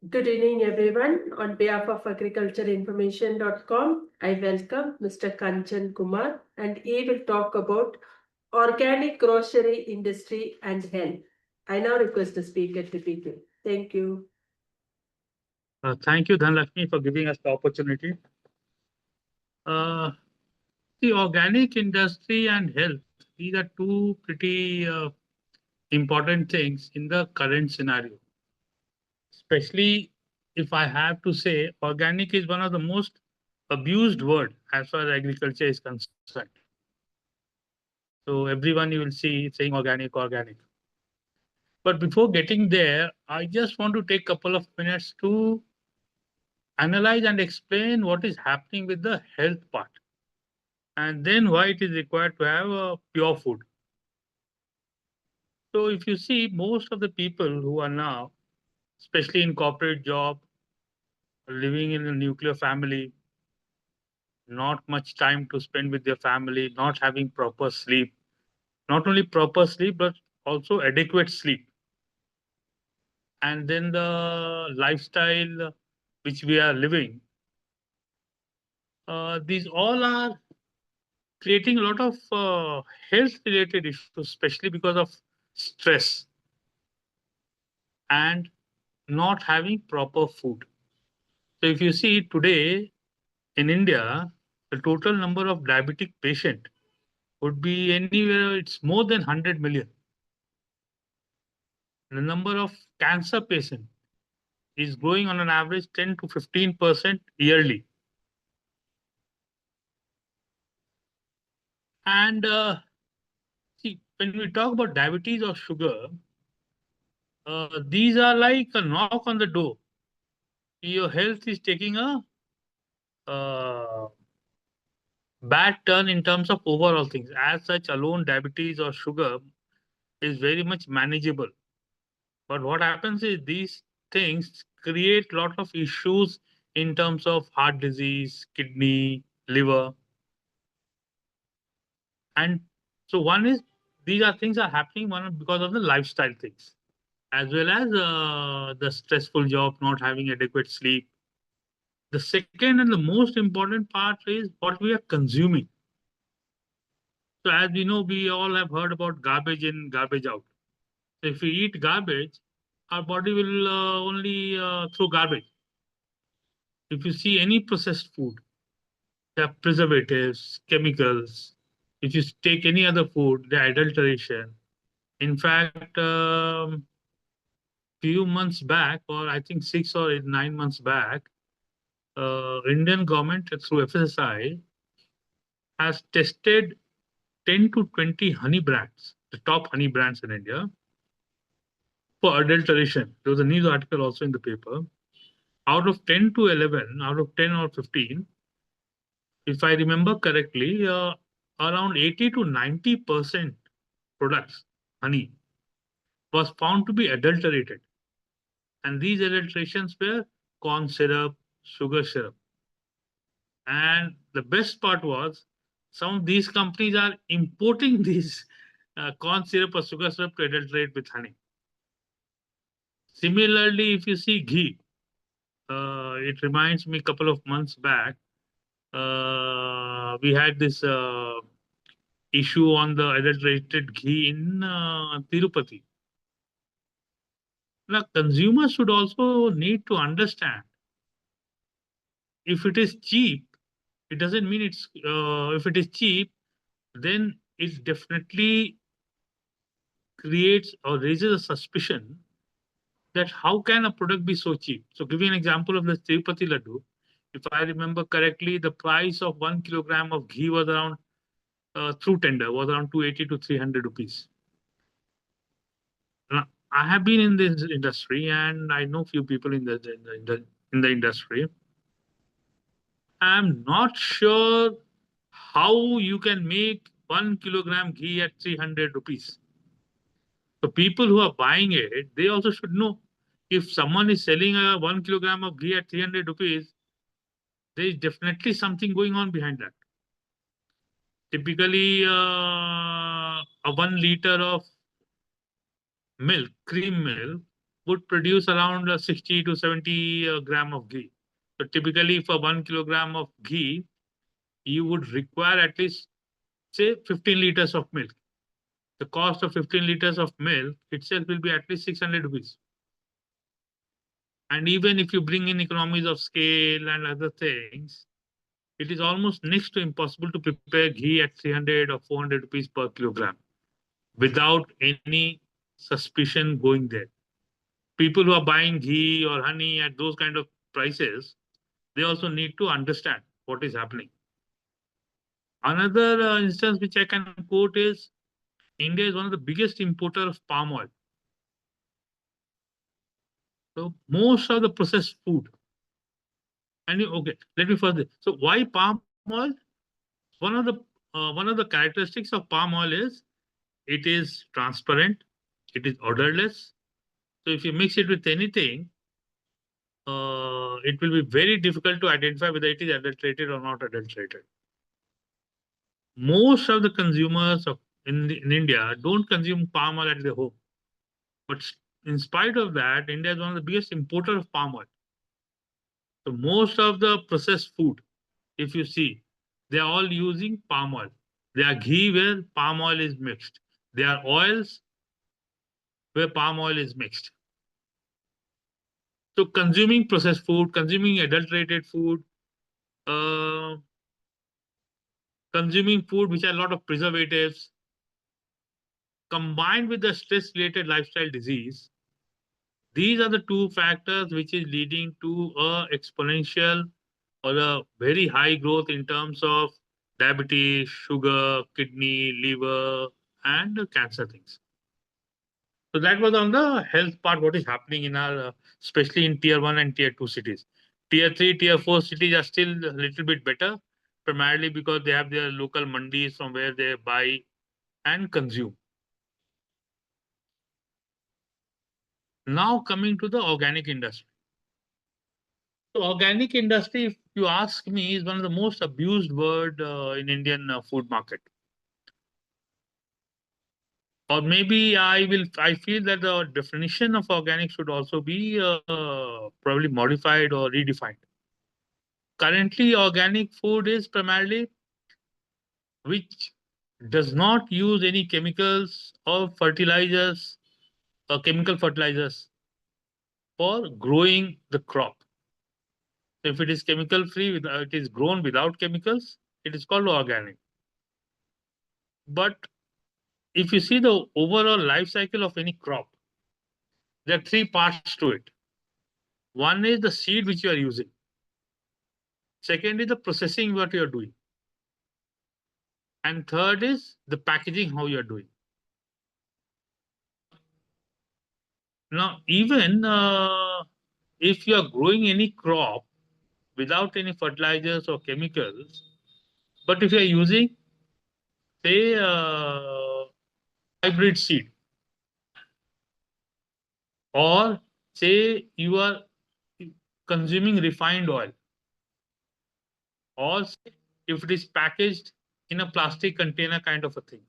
Good evening, everyone. On behalf of agricultureinformation.com, I welcome Mr. Kanchan Kumar, and he will talk about organic grocery industry and health. I now request the speaker to begin. Thank you. Thank you, Dhanlakshmi, for giving us the opportunity. Uh, the organic industry and health, these are two pretty important things in the current scenario. Especially if I have to say, organic is one of the most abused word as far as agriculture is concerned. So everyone you will see saying organic, organic. But before getting there, I just want to take a couple of minutes to analyze and explain what is happening with the health part, and then why it is required to have a pure food. So if you see most of the people who are now, especially in corporate job, living in a nuclear family, not much time to spend with their family, not having proper sleep, not only proper sleep, but also adequate sleep. And then the lifestyle which we are living, these all are creating a lot of health related issues, especially because of stress and not having proper food. So if you see today in India, the total number of diabetic patient would be anywhere, it's more than 100 million. The number of cancer patient is growing on an average 10 to 15% yearly. And see, when we talk about diabetes or sugar, these are like a knock on the door. Your health is taking a uh, bad turn in terms of overall things. As such, alone diabetes or sugar is very much manageable. But what happens is these things create a lot of issues in terms of heart disease, kidney, liver. And so one is these are things are happening one because of the lifestyle things, as well as the stressful job, not having adequate sleep. The second and the most important part is what we are consuming. So as we know, we all have heard about garbage in, garbage out. So if we eat garbage, our body will only throw garbage. If you see any processed food, they have preservatives, chemicals. If you take any other food, the adulteration. In fact, few months back, or I think 6 or 9 months back, Indian government through FSSI has tested 10 to 20 honey brands, the top honey brands in India, for adulteration. There was a news article also in the paper. Out of 10 to 11, out of 10 or 15, if I remember correctly, around 80 to 90% products, honey, was found to be adulterated. And these adulterations were corn syrup, sugar syrup. And the best part was some of these companies are importing these corn syrup or sugar syrup to adulterate with honey. Similarly, if you see ghee, it reminds me a couple of months back, we had this issue on the adulterated ghee in Tirupati. Now, consumers should also need to understand if it is cheap, it doesn't mean it's, if it is cheap, then it definitely creates or raises a suspicion that how can a product be so cheap? So, giving an example of the Tirupati Laddu, if I remember correctly, the price of 1 kilogram of ghee was around, through tender, was around 280 to 300 rupees. Now, I have been in this industry and I know few people in the industry. I'm not sure how you can make 1 kilogram ghee at 300 rupees. So people who are buying it, they also should know if someone is selling a 1 kilogram of ghee at 300 rupees, there is definitely something going on behind that. Typically, a 1 liter of milk, cream milk, would produce around 60 to 70 gram of ghee. So typically for 1 kilogram of ghee, you would require at least say 15 liters of milk. The cost of 15 liters of milk itself will be at least 600 rupees. And even if you bring in economies of scale and other things, it is almost next to impossible to prepare ghee at 300 or 400 rupees per kilogram without any suspicion going there. People who are buying ghee or honey at those kind of prices, they also need to understand what is happening. Another instance which I can quote is India is one of the biggest importer of palm oil. So most of the processed food, and okay, let me further. So why palm oil? One of the characteristics of palm oil is it is transparent, it is odorless. So if you mix it with anything, it will be very difficult to identify whether it is adulterated or not adulterated. Most of the consumers in India don't consume palm oil at their home. But in spite of that, India is one of the biggest importer of palm oil. So most of the processed food, if you see, they are all using palm oil. They are ghee where palm oil is mixed. They are oils where palm oil is mixed. So consuming processed food, consuming adulterated food, uh, consuming food which have a lot of preservatives, combined with the stress-related lifestyle disease, these are the two factors which is leading to a exponential or a very high growth in terms of diabetes, sugar, kidney, liver, and cancer things. So that was on the health part, what is happening in our, especially in tier 1 and tier 2 cities. Tier 3, tier 4 cities are still a little bit better, primarily because they have their local mandis from where they buy and consume. Now coming to the organic industry. So organic industry, if you ask me, is one of the most abused word in Indian food market. Or maybe I feel that the definition of organic should also be probably modified or redefined. Currently, organic food is primarily which does not use any chemicals or fertilizers or chemical fertilizers for growing the crop. So if it is chemical free, it is grown without chemicals, it is called organic. But if you see the overall life cycle of any crop, there are three parts to it. One is the seed which you are using. Second is the processing what you are doing. And third is the packaging how you are doing. Now, even if you are growing any crop without any fertilizers or chemicals, but if you are using, say, hybrid seed, or say you are consuming refined oil, or say if it is packaged in a plastic container kind of a thing.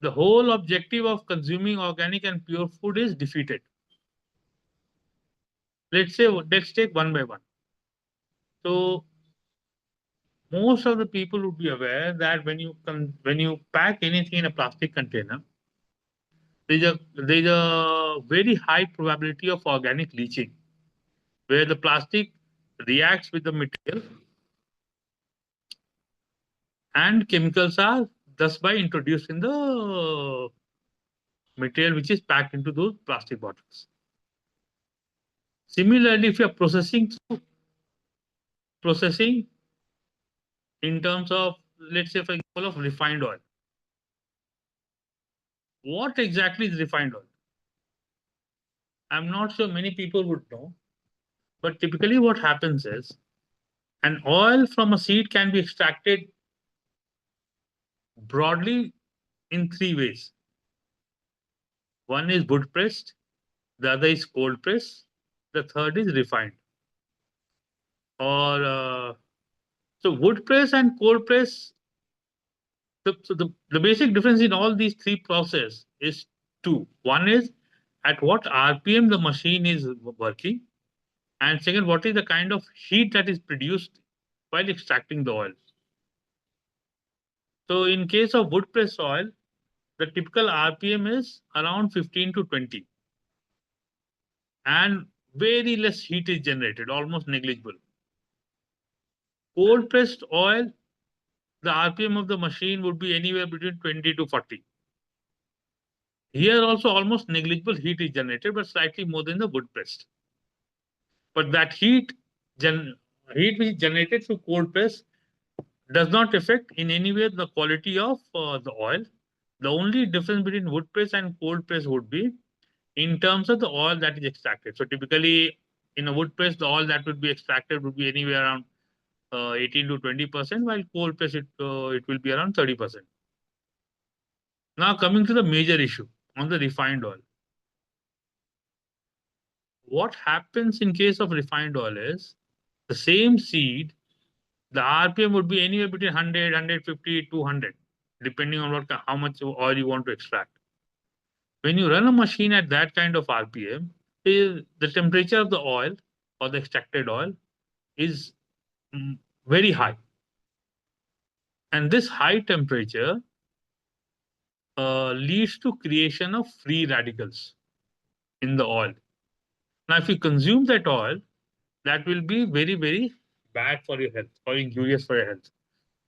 The whole objective of consuming organic and pure food is defeated. Let's take one by one. So most of the people would be aware that when you pack anything in a plastic container, there's a very high probability of organic leaching, where the plastic reacts with the material and chemicals are thus by introduced in the material which is packed into those plastic bottles. Similarly, if you are processing in terms of, let's say, for example, of refined oil. What exactly is refined oil? I'm not sure many people would know, but typically what happens is an oil from a seed can be extracted broadly in three ways. One is wood pressed, the other is cold pressed, the third is refined. Or so wood press and cold press. The basic difference in all these three processes is two. One is at what RPM the machine is working, and second, what is the kind of heat that is produced while extracting the oil. So in case of wood press oil, the typical RPM is around 15 to 20, and very less heat is generated, almost negligible. Cold pressed oil, the RPM of the machine would be anywhere between 20 to 40. Here also almost negligible heat is generated, but slightly more than the wood pressed. But that heat which is generated through cold press does not affect in any way the quality of the oil. The only difference between wood press and cold press would be in terms of the oil that is extracted. So typically, in a wood press, the oil that would be extracted would be anywhere around 18 to 20%, while cold press it will be around 30%. Now coming to the major issue on the refined oil. What happens in case of refined oil is the same seed, the RPM would be anywhere between 100, 150, 200, depending on how much oil you want to extract. When you run a machine at that kind of RPM, the temperature of the oil or the extracted oil is very high. And this high temperature leads to creation of free radicals in the oil. Now, if you consume that oil, that will be very, very bad for your health or injurious for your health,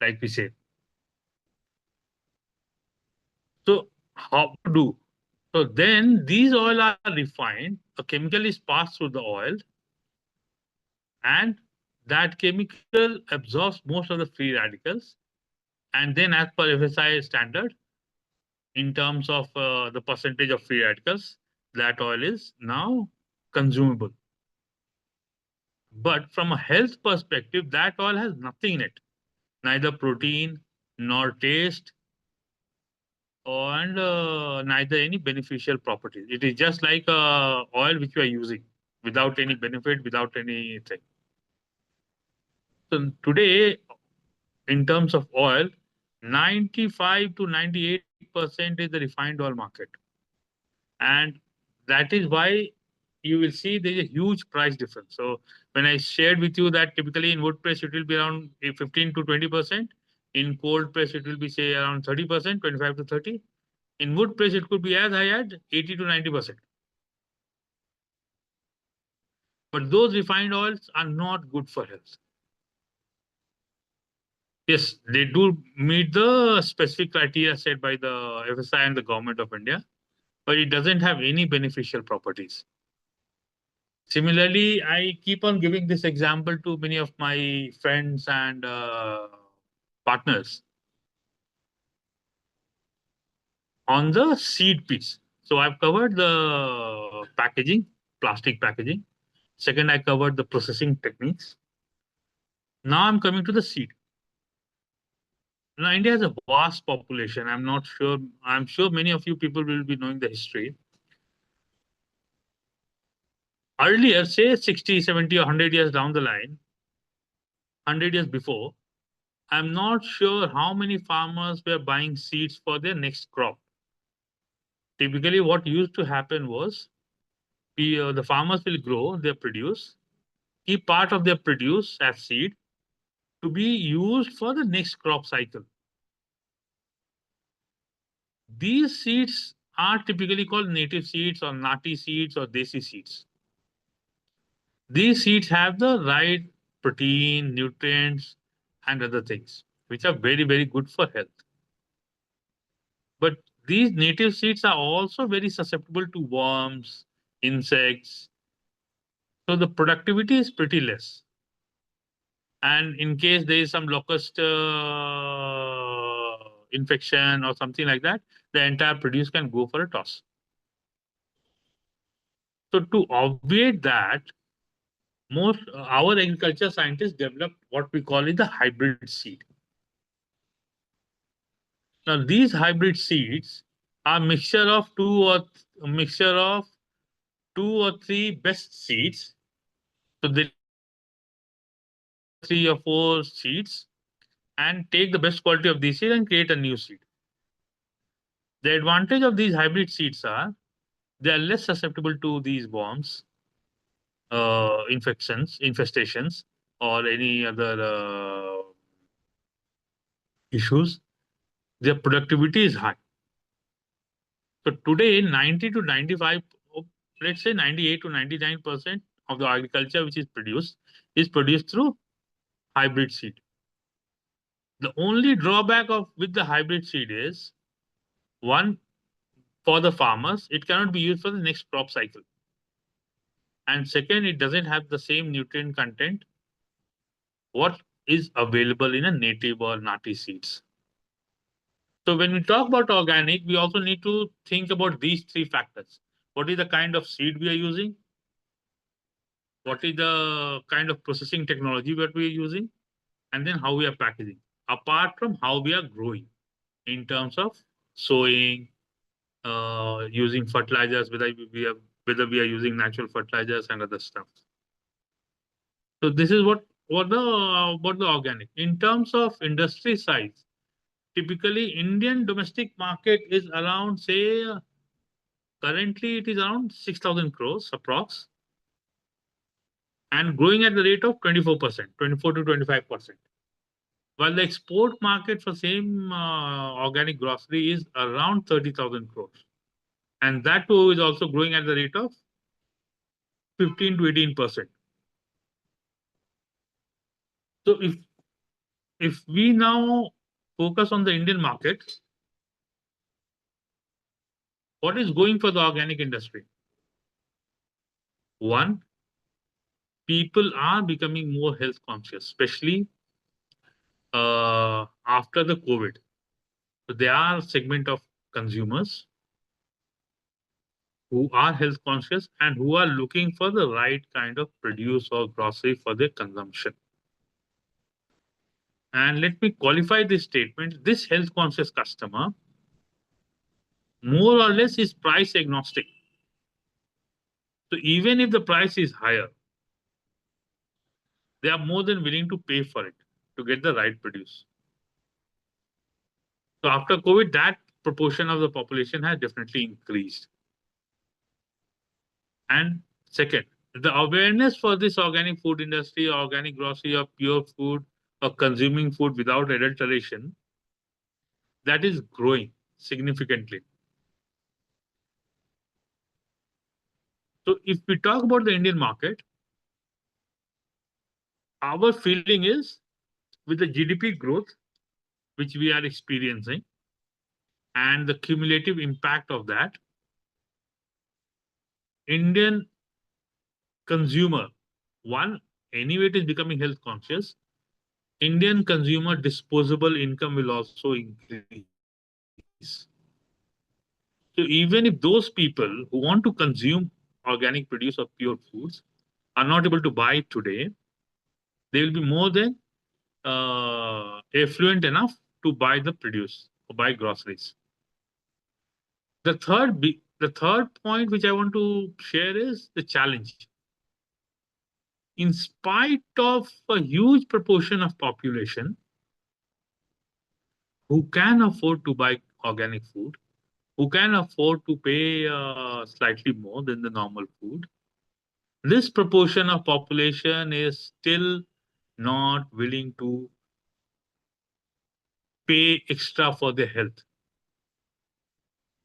like we say. So, how to do? So then these oil are refined, a chemical is passed through the oil, and that chemical absorbs most of the free radicals. And then as per FSI standard, in terms of the percentage of free radicals, that oil is now consumable. But from a health perspective, that oil has nothing in it, neither protein nor taste, and neither any beneficial properties. It is just like oil which we are using without any benefit, without anything. So today, in terms of oil, 95 to 98% is the refined oil market. And that is why you will see there is a huge price difference. So when I shared with you that typically in wood press it will be around 15 to 20%, in cold press it will be say around 30%, 25 to 30. In wood press it could be as high as 80 to 90%. But those refined oils are not good for health. Yes, they do meet the specific criteria set by the FSI and the government of India, but it doesn't have any beneficial properties. Similarly, I keep on giving this example to many of my friends and partners on the seed piece. So I've covered the packaging, plastic packaging. Second, I covered the processing techniques. Now I'm coming to the seed. Now India has a vast population. I'm sure many of you people will be knowing the history. Earlier, say 60, 70 or 100 years down the line, 100 years before, I'm not sure how many farmers were buying seeds for their next crop. Typically, what used to happen was the farmers will grow their produce, keep part of their produce as seed to be used for the next crop cycle. These seeds are typically called native seeds or nati seeds or desi seeds. These seeds have the right protein, nutrients, and other things, which are very, very good for health. But these native seeds are also very susceptible to worms, insects. So the productivity is pretty less. And in case there is some locust infection or something like that, the entire produce can go for a toss. So to obviate that, most our agriculture scientists developed what we call it the hybrid seed. Now these hybrid seeds are a mixture of two or three best seeds. So they 3 or 4 seeds and take the best quality of these seeds and create a new seed. The advantage of these hybrid seeds are they are less susceptible to these worms, infestations, or any other issues. Their productivity is high. So today, 90 to 95, oh, let's say 98 to 99% of the agriculture which is produced through hybrid seed. The only drawback of with the hybrid seed is one, for the farmers, it cannot be used for the next crop cycle. And second, it doesn't have the same nutrient content what is available in a native or nati seeds. So when we talk about organic, we also need to think about these three factors. What is the kind of seed we are using? What is the kind of processing technology that we are using? And then how we are packaging. Apart from how we are growing in terms of sowing, using fertilizers, whether we are using natural fertilizers and other stuff. So this is what the organic. In terms of industry size, typically Indian domestic market is around, say, currently it is around 6,000 crores approx, and growing at the rate of 24%, 24 to 25%. While the export market for same organic grocery is around 30,000 crores. And that too is also growing at the rate of 15 to 18%. So if we now focus on the Indian market, what is going for the organic industry? One, people are becoming more health conscious, especially after the COVID. So there are a segment of consumers who are health conscious and who are looking for the right kind of produce or grocery for their consumption. And let me qualify this statement. This health conscious customer more or less is price agnostic. So even if the price is higher, they are more than willing to pay for it to get the right produce. So after COVID, that proportion of the population has definitely increased. And second, the awareness for this organic food industry, organic grocery, or pure food, or consuming food without adulteration, that is growing significantly. So if we talk about the Indian market, our feeling is with the GDP growth which we are experiencing and the cumulative impact of that, Indian consumer, one, anyway, it is becoming health conscious. Indian consumer disposable income will also increase. So even if those people who want to consume organic produce or pure foods are not able to buy today, they will be more than affluent enough to buy the produce or buy groceries. The third point which I want to share is the challenge. In spite of a huge proportion of population who can afford to buy organic food, who can afford to pay slightly more than the normal food, this proportion of population is still not willing to pay extra for their health.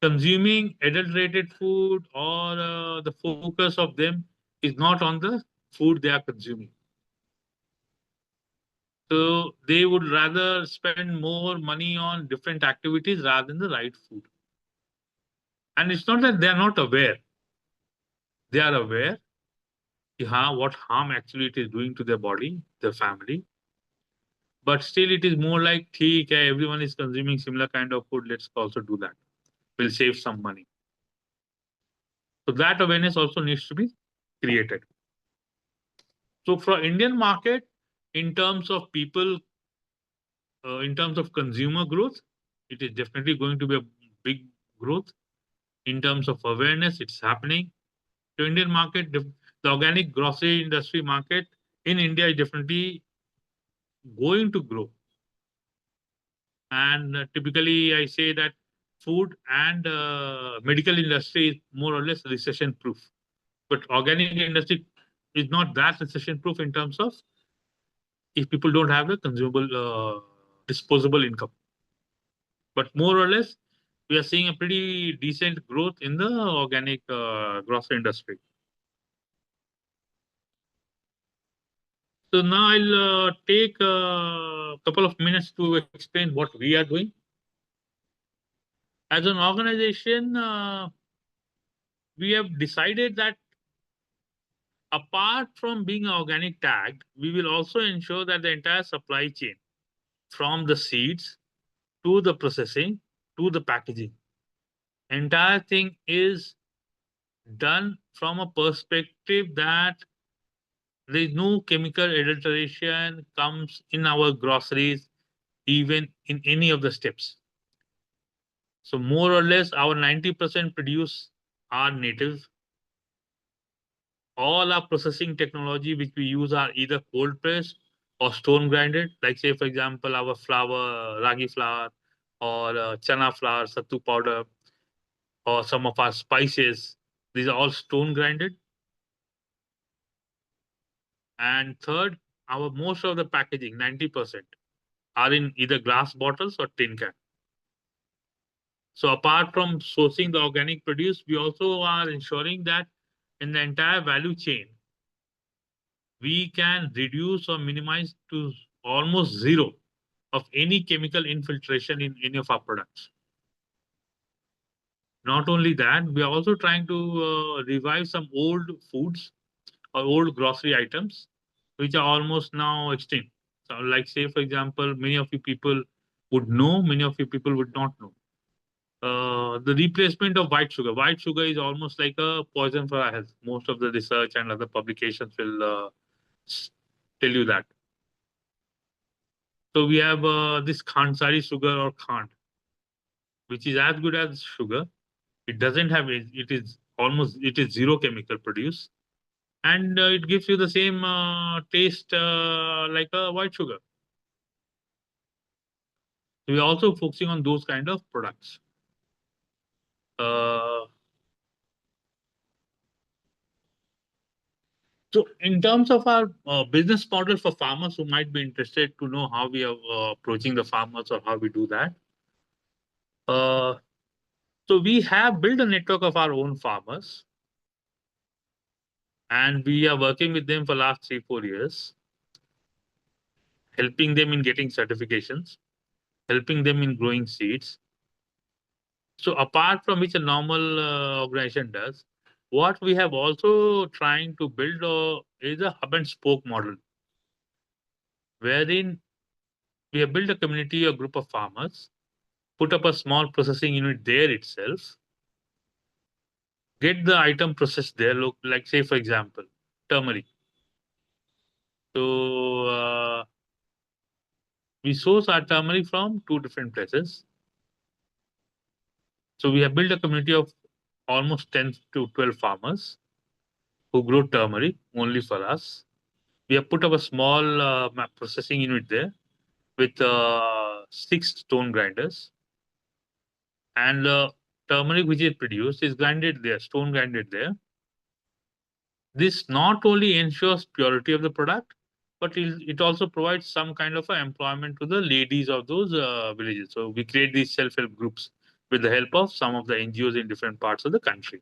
Consuming adulterated food or the focus of them is not on the food they are consuming. So they would rather spend more money on different activities rather than the right food. And it's not that they are not aware. They are aware what harm actually it is doing to their body, their family. But still it is more like, okay, everyone is consuming similar kind of food. Let's also do that. We'll save some money. So that awareness also needs to be created. So for Indian market, in terms of people, in terms of consumer growth, it is definitely going to be a big growth. In terms of awareness, it's happening. The Indian market, the organic grocery industry market in India is definitely going to grow. And typically, I say that food and medical industry is more or less recession proof. But organic industry is not that recession proof in terms of if people don't have the consumable disposable income. But more or less, we are seeing a pretty decent growth in the organic grocery industry. So now I'll take a couple of minutes to explain what we are doing. As an organization, we have decided that apart from being organic tagged, we will also ensure that the entire supply chain, from the seeds to the processing to the packaging, entire thing is done from a perspective that there is no chemical adulteration comes in our groceries, even in any of the steps. So more or less, our 90% produce are native. All our processing technology which we use are either cold pressed or stone grinded. Like say, for example, our flour, ragi flour, or chana flour, sattu powder, or some of our spices. These are all stone grinded. And third, our most of the packaging, 90%, are in either glass bottles or tin can. So apart from sourcing the organic produce, we also are ensuring that in the entire value chain, we can reduce or minimize to almost zero of any chemical infiltration in any of our products. Not only that, we are also trying to revive some old foods or old grocery items, which are almost now extinct. So, like say, for example, many of you people would know, many of you people would not know. The replacement of white sugar. White sugar is almost like a poison for our health. Most of the research and other publications will tell you that. So we have this Khansari sugar or Khand, which is as good as sugar. It doesn't have it is almost it is zero chemical produce, and it gives you the same taste like a white sugar. We are also focusing on those kind of products. Uh, so in terms of our business model for farmers who might be interested to know how we are approaching the farmers or how we do that. Uh, so we have built a network of our own farmers, and we are working with them for last 3-4 years, helping them in getting certifications, helping them in growing seeds. So apart from which a normal organization does, what we have also trying to build is a hub and spoke model, wherein we have built a community, a group of farmers, put up a small processing unit there itself, get the item processed there, look, like say for example, turmeric. So we source our turmeric from two different places. So we have built a community of almost 10 to 12 farmers who grow turmeric only for us. We have put up a small processing unit there with 6 stone grinders, and turmeric which is produced is grinded there, stone grinded there. This not only ensures purity of the product, but it also provides some kind of employment to the ladies of those villages. So we create these self-help groups with the help of some of the NGOs in different parts of the country.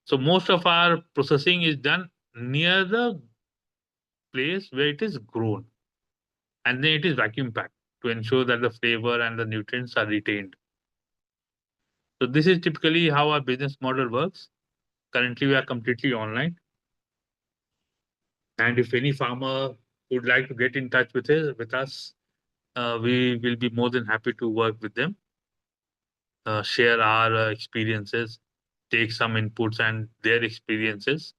So most of our processing is done near the place where it is grown, and then it is vacuum packed to ensure that the flavor and the nutrients are retained. So this is typically how our business model works. Currently, we are completely online, and if any farmer would like to get in touch with us, we will be more than happy to work with them, share our experiences, take some inputs and their experiences,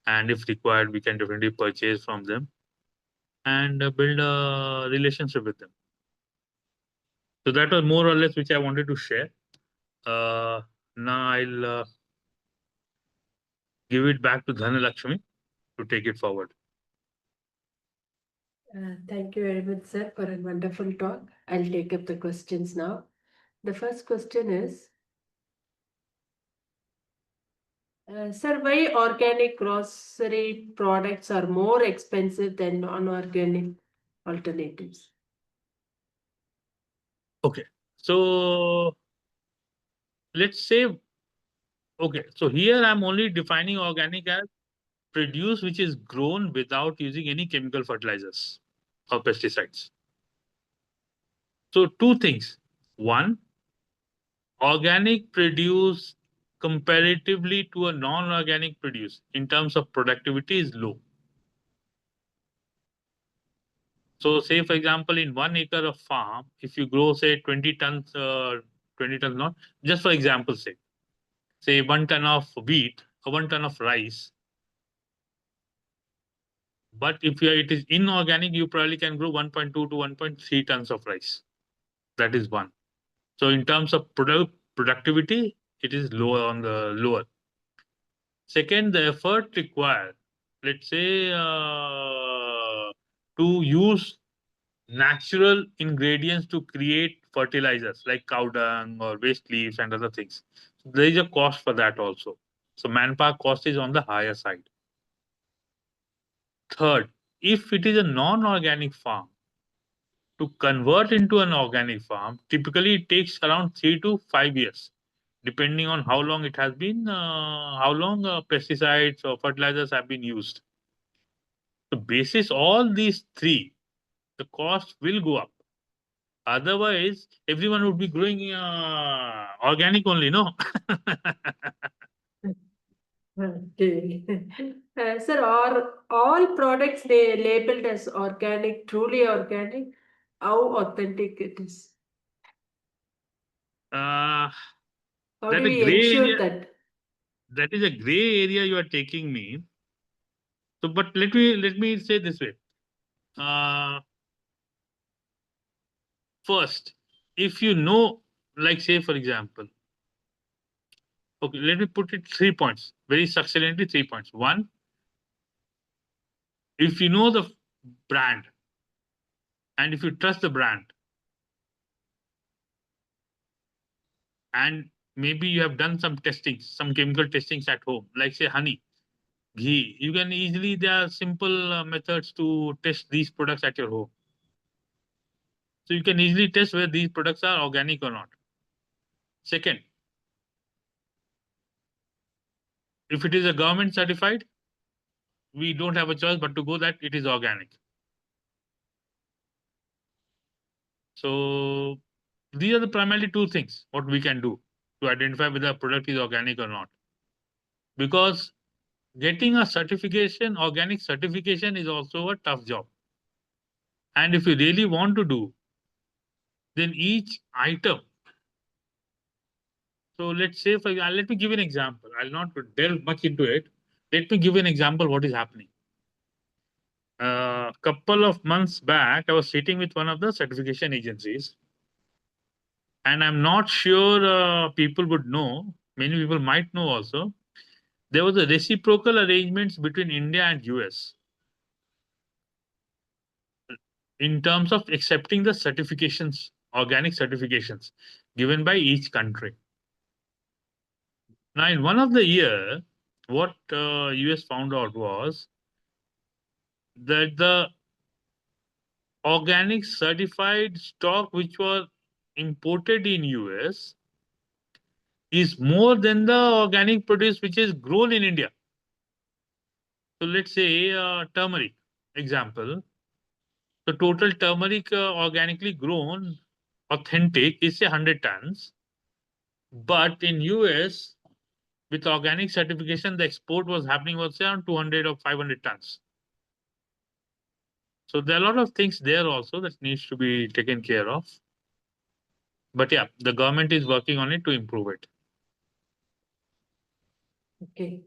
and if required, we can definitely purchase from them and build a relationship with them. So that was more or less which I wanted to share. Now I'll give it back to Dhanalakshmi to take it forward. Thank you very much, sir, for a wonderful talk. I'll take up the questions now. The first question is, sir, why organic grocery products are more expensive than non-organic alternatives? Okay. So let's say, okay, so here I'm only defining organic as produce which is grown without using any chemical fertilizers or pesticides. So two things. One, organic produce comparatively to a non-organic produce in terms of productivity is low. So say for example, in 1 acre of farm, if you grow say 20 tons, 20 tons not, just for example's sake, say 1 ton of wheat or 1 ton of rice. But if it is inorganic, you probably can grow 1.2 to 1.3 tons of rice. That is one. So in terms of productivity, it is lower on the lower. Second, the effort required, let's say, to use natural ingredients to create fertilizers like cow dung or waste leaves and other things. There is a cost for that also. So manpower cost is on the higher side. Third, if it is a non-organic farm, to convert into an organic farm, typically it takes around 3 to 5 years, depending on how long it has been, how long pesticides or fertilizers have been used. So, basis all these three, the cost will go up. Otherwise, everyone would be growing organic only, no? Okay. Sir, are all products labeled as organic, truly organic? How authentic it is? uh, How do that a we gray ensure area. that? That is a gray area you are taking me. So, but let me say this way. Uh, First, if you know, like say for example, okay, let me put it 3 points, very succinctly 3 points. One, if you know the brand and if you trust the brand, and maybe you have done some testings, some chemical testings at home, like say honey, ghee, you can easily, there are simple methods to test these products at your home. So you can easily test whether these products are organic or not. Second, if it is a government certified, we don't have a choice but to go that it is organic. So these are the primarily two things what we can do to identify whether a product is organic or not. Because getting a certification, organic certification, is also a tough job. And if you really want to do, then each item. So let's say, let me give an example. I'll not delve much into it. Let me give an example what is happening. A couple of months back, I was sitting with one of the certification agencies, and I'm not sure people would know. Many people might know also. There was a reciprocal arrangements between India and US in terms of accepting the certifications, organic certifications given by each country. Now, in one of the year, what US found out was that the organic certified stock which was imported in US is more than the organic produce which is grown in India. So let's say turmeric example. The total turmeric organically grown authentic is say 100 tons. But in US, with organic certification, the export was happening was around 200 or 500 tons. So there are a lot of things there also that needs to be taken care of. But yeah, the government is working on it to improve it. Okay.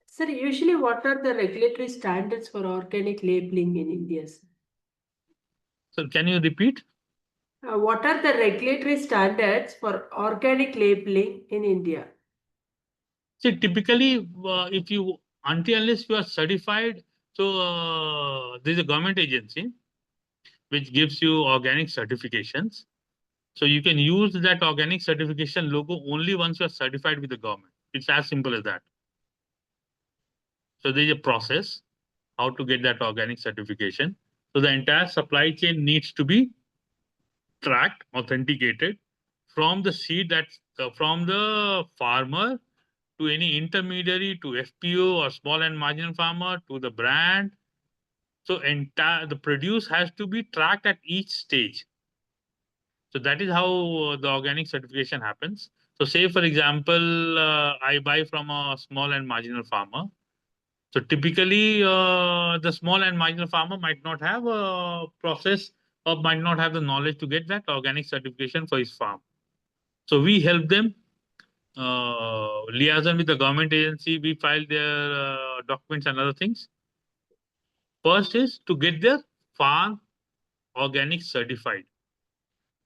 Sir, usually what are the regulatory standards for organic labeling in India, sir? So can you repeat? What are the regulatory standards for organic labeling in India? See, typically, if you until unless you are certified, so there's a government agency. which gives you organic certifications. So you can use that organic certification logo only once you are certified with the government. It's as simple as that. So there's a process how to get that organic certification. So the entire supply chain needs to be tracked, authenticated from the seed that's from the farmer to any intermediary to FPO or small and marginal farmer to the brand. So entire the produce has to be tracked at each stage. So that is how the organic certification happens. So say for example, I buy from a small and marginal farmer. So typically, the small and marginal farmer might not have a process or might not have the knowledge to get that organic certification for his farm. So we help them liaison with the government agency. We file their documents and other things. First is to get their farm organic certified.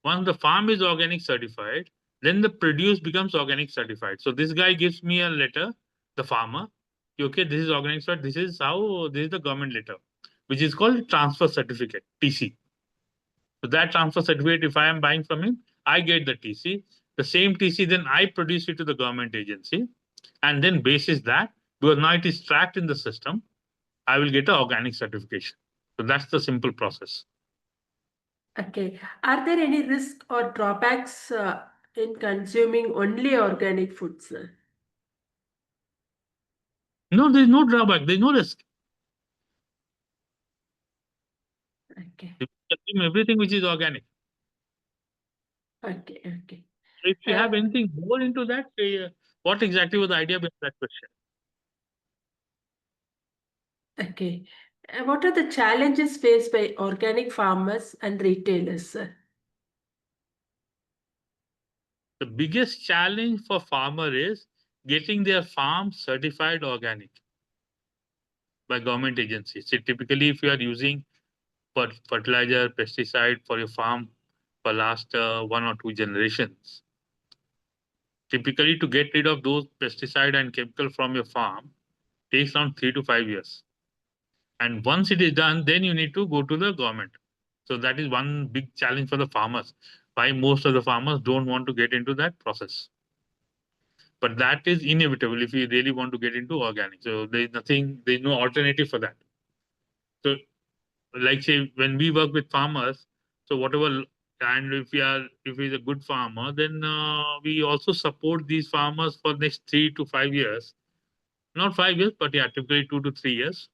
Once the farm is organic certified, then the produce becomes organic certified. So this guy gives me a letter, the farmer. Okay, this is organic certified. This is the government letter, which is called transfer certificate, TC. So that transfer certificate, if I am buying from him, I get the TC. The same TC, then I produce it to the government agency, and then basis that, because now it is tracked in the system, I will get an organic certification. So that's the simple process. Okay. Are there any risks or drawbacks in consuming only organic foods? No, there's no drawback. There's no risk. Okay. You consume everything which is organic. Okay. Okay. So if you Uh, have anything more into that, what exactly was the idea behind that question? okay. What are the challenges faced by organic farmers and retailers? The biggest challenge for farmer is getting their farm certified organic by government agencies. So typically, if you are using fertilizer, pesticide for your farm for last 1 or 2 generations, typically to get rid of those pesticide and chemical from your farm takes around 3 to 5 years. And once it is done, then you need to go to the government. So that is one big challenge for the farmers. Why most of the farmers don't want to get into that process. But that is inevitable if you really want to get into organic. So there's no alternative for that. So like say when we work with farmers, so whatever, and if he's a good farmer, then we also support these farmers for next 3 to 5 years. Not 5 years, but yeah, typically 2 to 3 years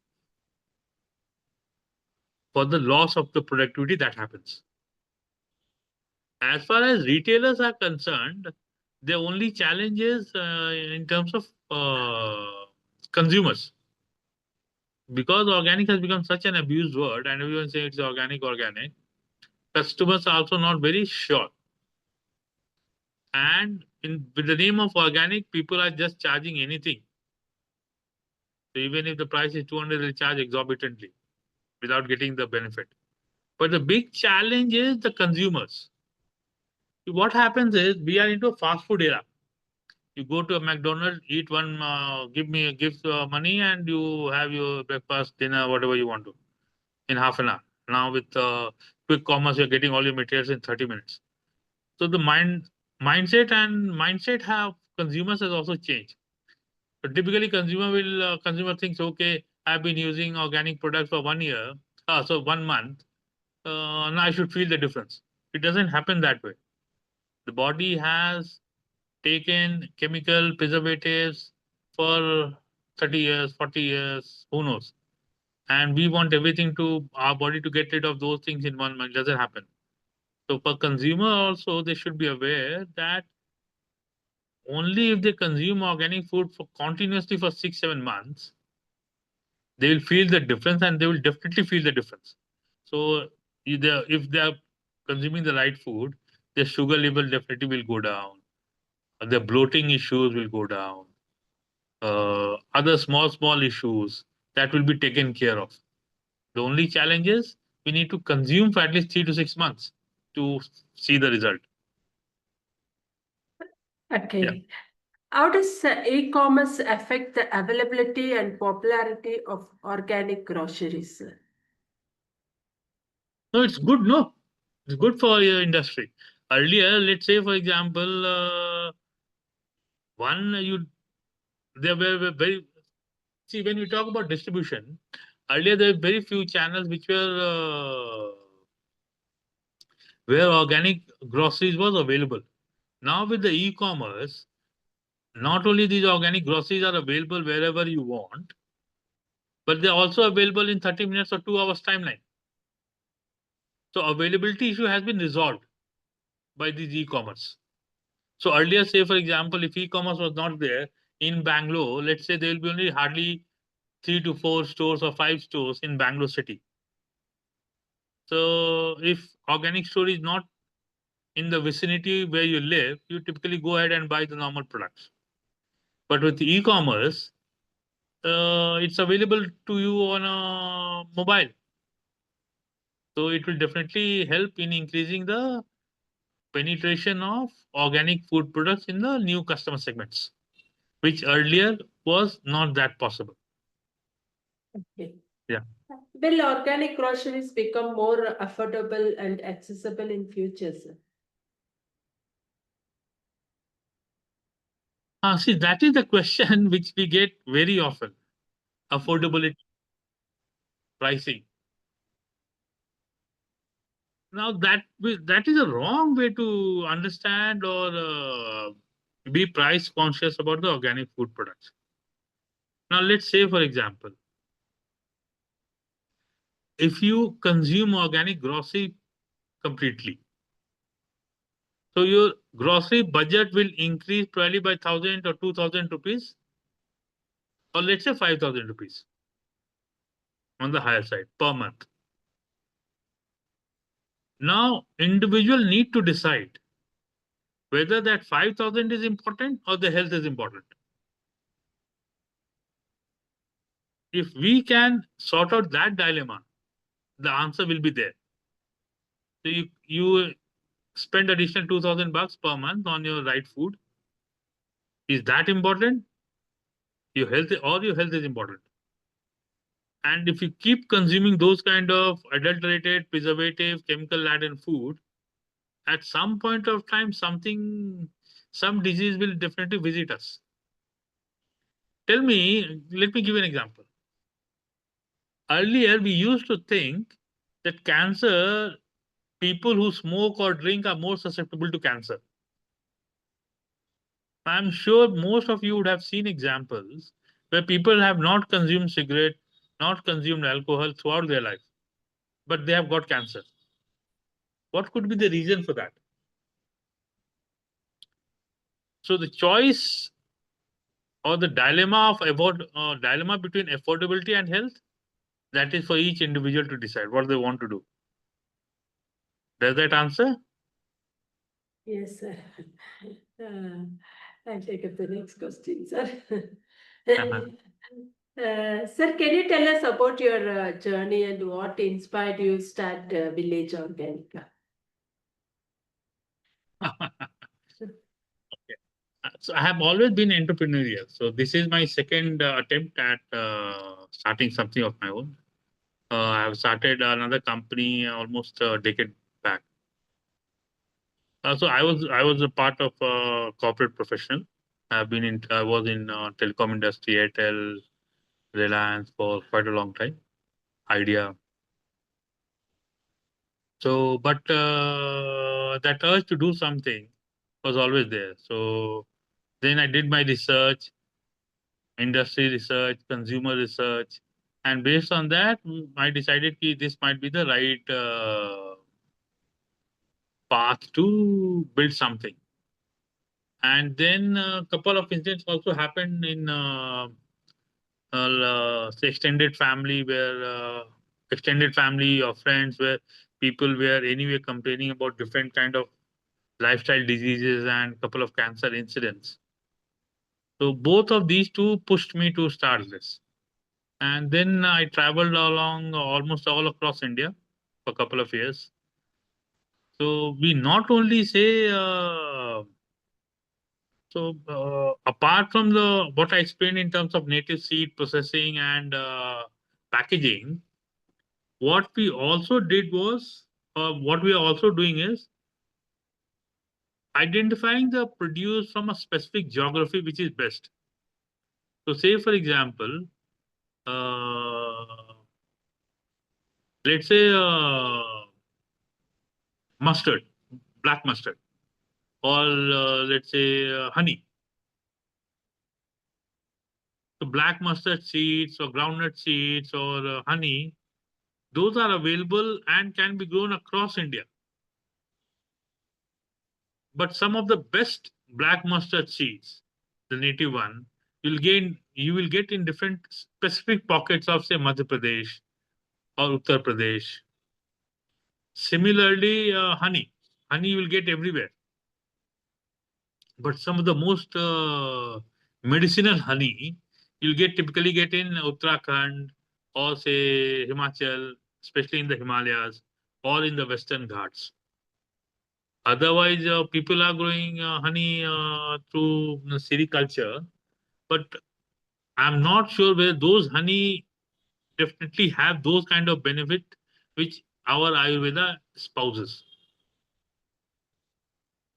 for the loss of the productivity that happens. As far as retailers are concerned, the only challenge is in terms of consumers. Because organic has become such an abused word and everyone says it's organic, customers are also not very sure. And with the name of organic, people are just charging anything. So even if the price is 200, they'll charge exorbitantly without getting the benefit. But the big challenge is the consumers. What happens is we are into a fast food era. You go to a McDonald's, eat one, give money, and you have your breakfast, dinner, whatever you want to, in half an hour. Now with quick commerce, you're getting all your materials in 30 minutes. So the mindset have consumers has also changed. So typically, consumer thinks, okay, I've been using organic products for 1 year, so 1 month. Now I should feel the difference. It doesn't happen that way. The body has taken chemical preservatives for 30 years, 40 years, who knows? And we want everything to our body to get rid of those things in 1 month. It doesn't happen. So for consumer also, they should be aware that only if they consume organic food for continuously for 6, 7 months, they will feel the difference and they will definitely feel the difference. So if they are consuming the right food, their sugar level definitely will go down. Their bloating issues will go down. Other small issues that will be taken care of. The only challenge is we need to consume for at least 3 to 6 months to see the result. Yeah. Okay. How does e-commerce affect the availability and popularity of organic groceries? No, it's good. No, it's good for your industry. Earlier, let's say, for example, one you there were very see when we talk about distribution. Earlier, there were very few channels which were where organic groceries was available. Now with the e-commerce, not only these organic groceries are available wherever you want, but they're also available in 30 minutes or 2 hours timeline. So availability issue has been resolved by these e-commerce. So earlier, say for example, if e-commerce was not there in Bangalore, let's say there will be only hardly 3 to 4 stores or 5 stores in Bangalore city. So if organic store is not in the vicinity where you live, you typically go ahead and buy the normal products. But with e-commerce, it's available to you on a mobile. So it will definitely help in increasing the penetration of organic food products in the new customer segments, which earlier was not that possible. Okay. Yeah. Will organic groceries become more affordable and accessible in future, sir? See, that is the question which we get very often. Affordability, pricing. Now that is a wrong way to understand or be price conscious about the organic food products. Now let's say, for example, if you consume organic grocery completely, so your grocery budget will increase probably by 1,000 or 2,000 rupees, or let's say 5,000 rupees on the higher side per month. Now, individual need to decide whether that 5,000 is important or the health is important. If we can sort out that dilemma, the answer will be there. So you spend additional 2,000 bucks per month on your right food. Is that important? Your health is important. And if you keep consuming those kind of adulterated, preservative, chemical laden food, at some point of time, some disease will definitely visit us. Let me give you an example. Earlier, we used to think that cancer, people who smoke or drink are more susceptible to cancer. I'm sure most of you would have seen examples where people have not consumed cigarette, not consumed alcohol throughout their life, but they have got cancer. What could be the reason for that? So the choice or the dilemma between affordability and health, that is for each individual to decide what they want to do. Does that answer? Yes, sir. I'll take up the next question, sir. Sir, can you tell us about your journey and what inspired you to start Village Organica? So I have always been entrepreneurial. So this is my second attempt at starting something of my own. I have started another company almost a decade back. So I was a part of a corporate professional. I was in telecom industry, Airtel, Reliance for quite a long time. Idea. So, but that urge to do something was always there. So then I did my research, industry research, consumer research, and based on that, I decided that this might be the right path to build something. And then a couple of incidents also happened in say extended family where extended family or friends where people were anyway complaining about different kind of lifestyle diseases and couple of cancer incidents. So both of these two pushed me to start this. And then I traveled along almost all across India for a couple of years. So we not only say apart from the what I explained in terms of native seed processing and packaging, What we also did was, what we are also doing is identifying the produce from a specific geography which is best. So, say for example, uh, let's say mustard, black mustard, or let's say honey. So, black mustard seeds or groundnut seeds or honey, those are available and can be grown across India. But some of the best black mustard seeds, the native one, you will get in different specific pockets of say Madhya Pradesh or Uttar Pradesh. Similarly, honey you will get everywhere. But some of the most medicinal honey you'll typically get in Uttarakhand or say Himachal, especially in the Himalayas or in the Western Ghats. Otherwise, people are growing honey through sericulture, but I'm not sure where those honey definitely have those kind of benefit which our Ayurveda spouses.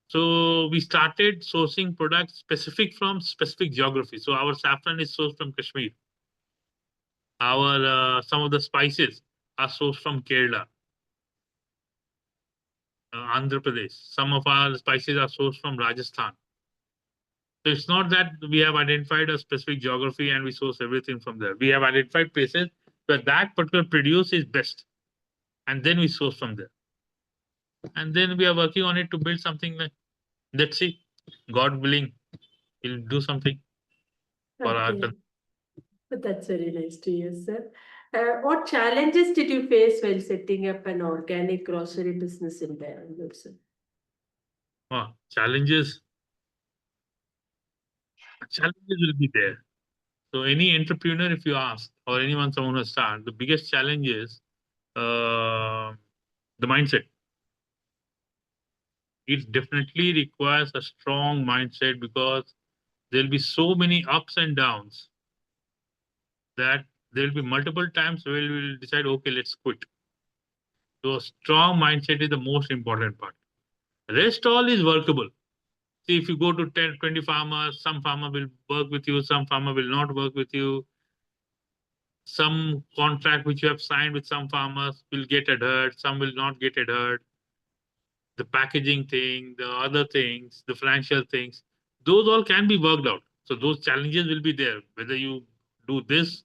So we started sourcing products specific from specific geography. So our saffron is sourced from Kashmir. Our some of the spices are sourced from Kerala, Andhra Pradesh. Some of our spices are sourced from Rajasthan. So it's not that we have identified a specific geography and we source everything from there. We have identified places where that particular produce is best, and then we source from there. And then we are working on it to build something like, let's see, God willing, we'll do something for our Okay, that's very nice to hear, sir. What challenges did you face while setting up an organic grocery business in Bangalore, sir? challenges. Challenges will be there. So any entrepreneur, if you ask, or anyone someone who start, the biggest challenge is the mindset. It definitely requires a strong mindset because there'll be so many ups and downs that there'll be multiple times where we'll decide, okay, let's quit. So a strong mindset is the most important part. Rest all is workable. See, if you go to 10, 20 farmers, some farmer will work with you, some farmer will not work with you. Some contract which you have signed with some farmers will get adhered, some will not get adhered. The packaging thing, the other things, the financial things, those all can be worked out. So those challenges will be there, whether you do this,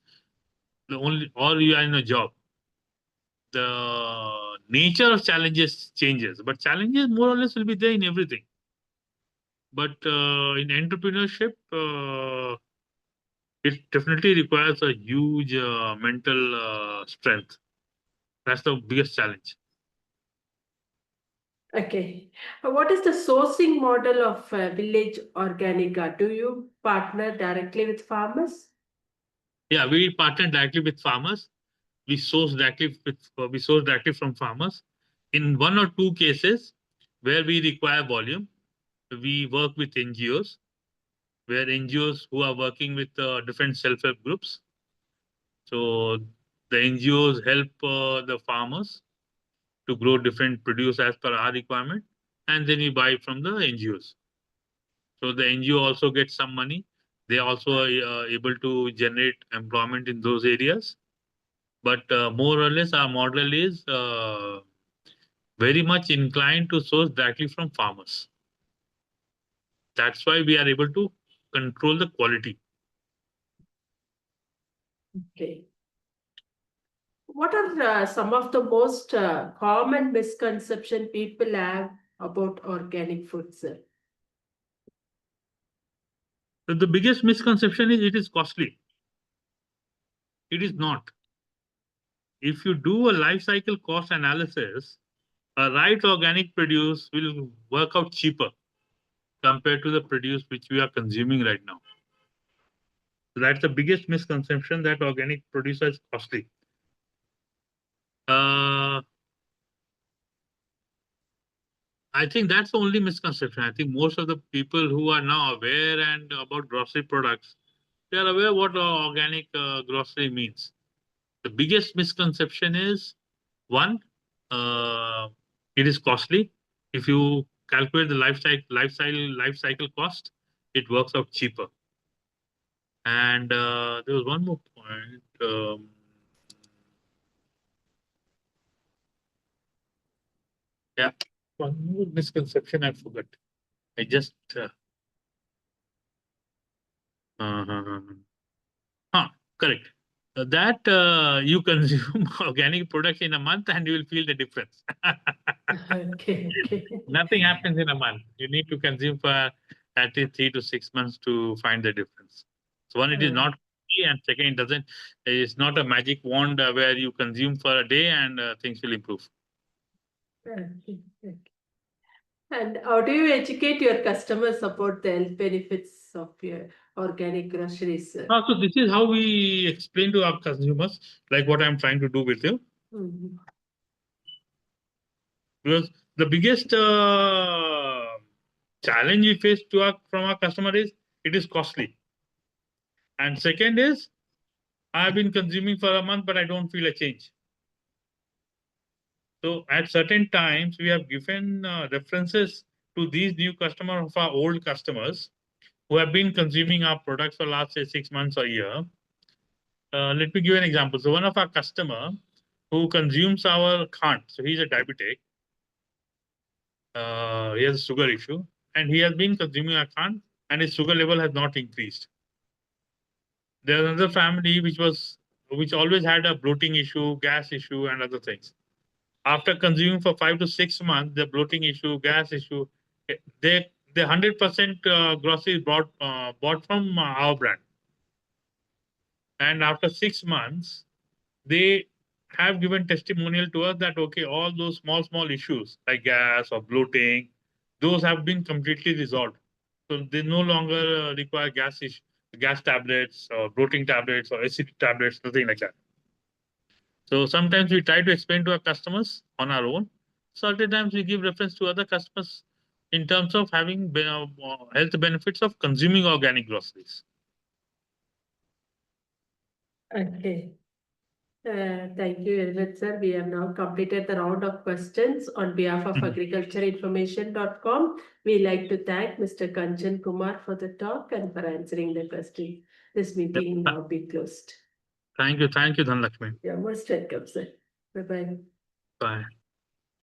the only or you are in a job. The nature of challenges changes, but challenges more or less will be there in everything. But in entrepreneurship, it definitely requires a huge mental strength. That's the biggest challenge. Okay. What is the sourcing model of Village Organica? Do you partner directly with farmers? Yeah, we partner directly with farmers. We source directly from farmers. In one or two cases where we require volume, we work with NGOs, where NGOs who are working with different self-help groups. So the NGOs help the farmers to grow different produce as per our requirement, and then we buy from the NGOs. So the NGO also gets some money. They also are able to generate employment in those areas. But more or less, our model is very much inclined to source directly from farmers. That's why we are able to control the quality. Okay. What are some of the most common misconception people have about organic food, sir? So the biggest misconception is it is costly. It is not. If you do a life cycle cost analysis, a right organic produce will work out cheaper compared to the produce which we are consuming right now. So that's the biggest misconception, that organic produce is costly. Uh, I think that's the only misconception. I think most of the people who are now aware and about grocery products, they are aware what organic grocery means. The biggest misconception is One, it is costly. If you calculate the life cycle cost, it works out cheaper. And there was one more point. Yeah, one more misconception I forgot. I just. Uh, Correct. That you consume organic products in a month and you will feel the difference. Okay, okay. Nothing happens in a month. You need to consume for at least 3 to 6 months to find the difference. So one, it is not free, and second, it doesn't. It's not a magic wand where you consume for a day and things will improve. Okay, okay. And how do you educate your customers about the health benefits of your organic groceries, sir? So this is how we explain to our consumers, like what I'm trying to do with you. Mhm. Because the biggest challenge we face from our customer is it is costly. And second is I've been consuming for a month, but I don't feel a change. So at certain times, we have given references to these new customers of our old customers who have been consuming our products for last say 6 months or a year. Let me give an example. So one of our customer who consumes our khand, so he's a diabetic, he has a sugar issue, and he has been consuming our khand, and his sugar level has not increased. There's another family which always had a bloating issue, gas issue, and other things. After consuming for 5 to 6 months, the bloating issue, gas issue, the 100% groceries bought from our brand. And after 6 months, they have given testimonial to us that okay, all those small issues like gas or bloating, those have been completely resolved. So they no longer require gas tablets or bloating tablets or acid tablets, nothing like that. So sometimes we try to explain to our customers on our own. Certain times we give reference to other customers in terms of having health benefits of consuming organic groceries. Okay. Thank you very much, sir. We have now completed the round of questions on behalf of Mhm. agricultureinformation.com. We like to thank Mr. Kanchan Kumar for the talk and for answering the question. This Yep. meeting now be closed. Thank you, Dhanlakshmi. You're most welcome, sir. Bye-bye. Bye.